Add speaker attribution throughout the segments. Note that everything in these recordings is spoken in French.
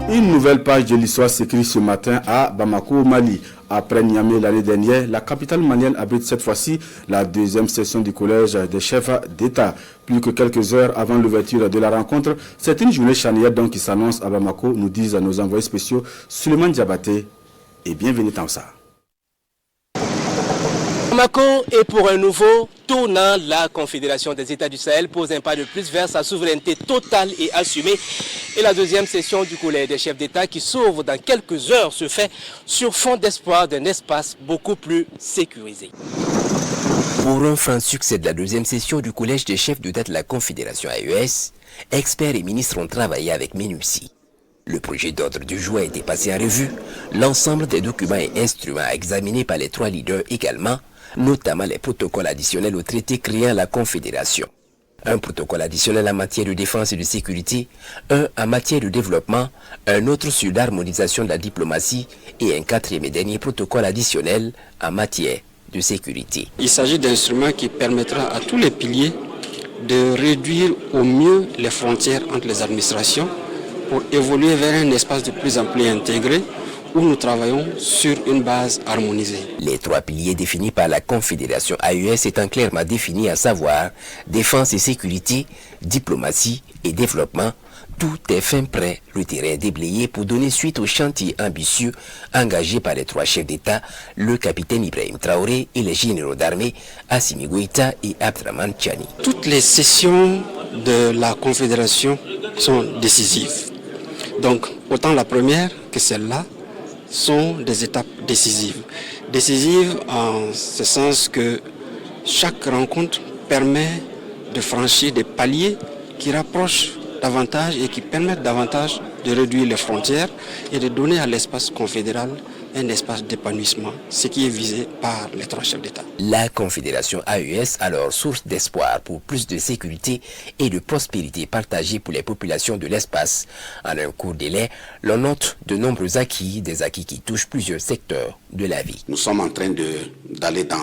Speaker 1: Une nouvelle page de l'histoire s'écrit ce matin à Bamako, au Mali. Après Niamey l'année dernière, la capitale malienne abrite cette fois-ci la deuxième session du collège des chefs d'État. Plus que quelques heures avant l'ouverture de la rencontre, c'est une journée charnière donc qui s'annonce à Bamako, nous disent nos envoyés spéciaux Suleiman Diabaté et bienvenue dans ça.
Speaker 2: Bamako est pour un nouveau tournant. La Confédération des États du Sahel pose un pas de plus vers sa souveraineté totale et assumée. Et la deuxième session du collège des chefs d'État qui s'ouvre dans quelques heures se fait sur fond d'espoir d'un espace beaucoup plus sécurisé.
Speaker 3: Pour un franc succès de la deuxième session du collège des chefs d'État de la Confédération AES, experts et ministres ont travaillé avec minutie. Le projet d'ordre du jour a été passé en revue, l'ensemble des documents et instruments examinés par les trois leaders également, notamment les protocoles additionnels au traité créant la Confédération. Un protocole additionnel en matière de défense et de sécurité, un en matière de développement, un autre sur l'harmonisation de la diplomatie et un quatrième et dernier protocole additionnel en matière de sécurité.
Speaker 4: Il s'agit d'instruments qui permettra à tous les piliers de réduire au mieux les frontières entre les administrations pour évoluer vers un espace de plus en plus intégré où nous travaillons sur une base harmonisée.
Speaker 3: Les trois piliers définis par la Confédération AES étant clairement définis, à savoir défense et sécurité, diplomatie et développement, tout est fin prêt, le terrain déblayé pour donner suite au chantier ambitieux engagé par les trois chefs d'État, le capitaine Ibrahim Traoré et les généraux d'armée Assimi Goïta et Abdraman Tchani.
Speaker 4: Toutes les sessions de la Confédération sont décisives. Donc, autant la première que celle-là sont des étapes décisives. Décisives en ce sens que chaque rencontre permet de franchir des paliers qui rapprochent davantage et qui permettent davantage de réduire les frontières et de donner à l'espace confédéral un espace d'épanouissement, ce qui est visé par les trois chefs d'État.
Speaker 3: La Confédération AES, alors source d'espoir pour plus de sécurité et de prospérité partagée pour les populations de l'espace. En un court délai, l'on note de nombreux acquis, des acquis qui touchent plusieurs secteurs de la vie.
Speaker 5: Nous sommes en train d'aller dans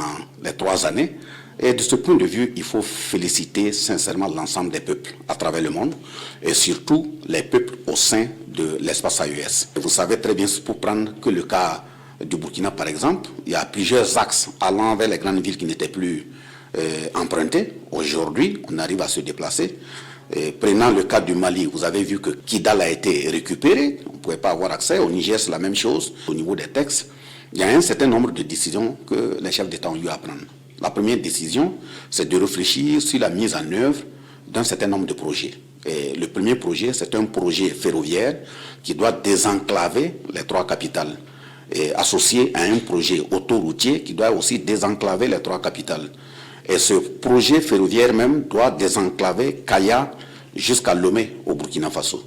Speaker 5: les 3 années. Et de ce point de vue, il faut féliciter sincèrement l'ensemble des peuples à travers le monde et surtout les peuples au sein de l'espace AES. Vous savez très bien, pour prendre que le cas du Burkina par exemple, il y a plusieurs axes allant vers les grandes villes qui n'étaient plus empruntés. Aujourd'hui, on arrive à se déplacer. Et prenant le cas du Mali, vous avez vu que Kidal a été récupéré, on ne pouvait pas avoir accès. Au Niger, c'est la même chose. Au niveau des textes, il y a un certain nombre de décisions que les chefs d'État ont eu à prendre. La première décision, c'est de réfléchir sur la mise en œuvre d'un certain nombre de projets. Et le premier projet, c'est un projet ferroviaire qui doit désenclaver les 3 capitales, et associé à un projet autoroutier qui doit aussi désenclaver les 3 capitales. Et ce projet ferroviaire même doit désenclaver Kaya jusqu'à Lomé au Burkina Faso.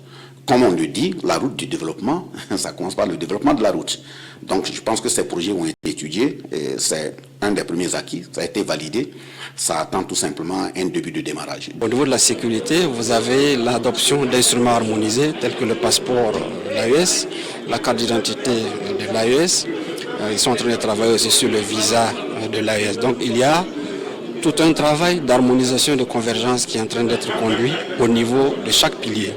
Speaker 5: Comme on le dit, la route du développement, ça commence par le développement de la route. Donc je pense que ces projets ont été étudiés et c'est un des premiers acquis, ça a été validé. Ça attend tout simplement un début de démarrage.
Speaker 4: Au niveau de la sécurité, vous avez l'adoption d'instruments harmonisés tels que le passeport de l'AES, la carte d'identité de l'AES. Ils sont en train de travailler aussi sur le visa de l'AES. Donc il y a tout un travail d'harmonisation et de convergence qui est en train d'être conduit au niveau de chaque pilier.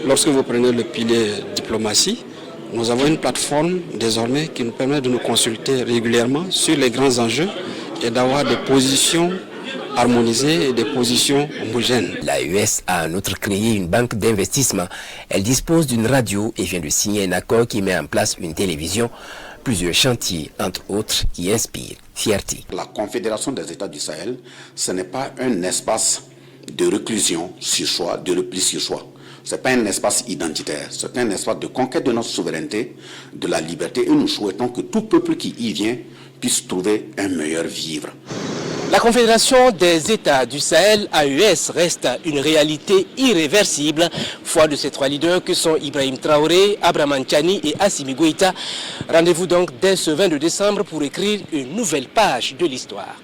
Speaker 4: Lorsque vous prenez le pilier diplomatie, nous avons une plateforme désormais qui nous permet de nous consulter régulièrement sur les grands enjeux et d'avoir des positions harmonisées et des positions homogènes.
Speaker 3: L'AES a en outre créé une banque d'investissement. Elle dispose d'une radio et vient de signer un accord qui met en place une télévision. Plusieurs chantiers, entre autres, qui inspirent fierté.
Speaker 5: La Confédération des États du Sahel, ce n'est pas un espace de réclusion sur soi, de repli sur soi. Ce n'est pas un espace identitaire, c'est un espace de conquête de notre souveraineté, de la liberté, et nous souhaitons que tout peuple qui y vient puisse trouver un meilleur vivre.
Speaker 2: La Confédération des États du Sahel, AES, reste une réalité irréversible. Foi de ces 3 leaders que sont Ibrahim Traoré, Abdraman Tchani et Assimi Goïta. Rendez-vous donc dès ce 22 décembre pour écrire une nouvelle page de l'histoire.